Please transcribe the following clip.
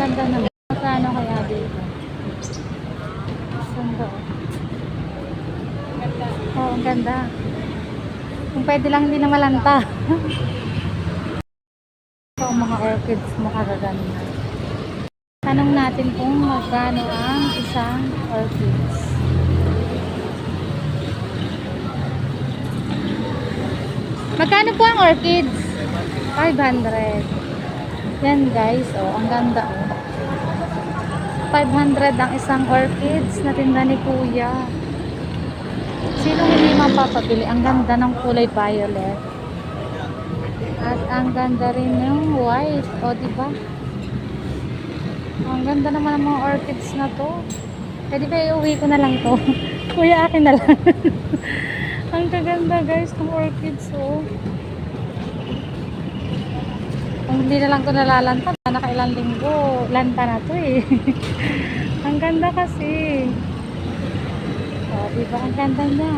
ganda naman. Magkano kaya dito? Sando. Oh, ang ganda. Kung pwede lang hindi na malanta. So, mga orchids makagaganda. Tanong natin kung magkano ang isang orchids. Magkano po ang orchids? 500. Yan guys, oh, ang ganda oh. 500 ang isang orchids na tinda ni Kuya. Sino hindi mapapabili? Ang ganda ng kulay violet. At ang ganda rin ng white. O, diba? Ang ganda naman ng mga orchids na to. Pwede ba iuwi ko na lang to? Kuya, akin na lang. Ang kaganda guys ng orchids, oh. Kung hindi na lang ito nalalanta, nakailang linggo, lanta na to eh. Ang ganda kasi. O, diba? Ang ganda niya.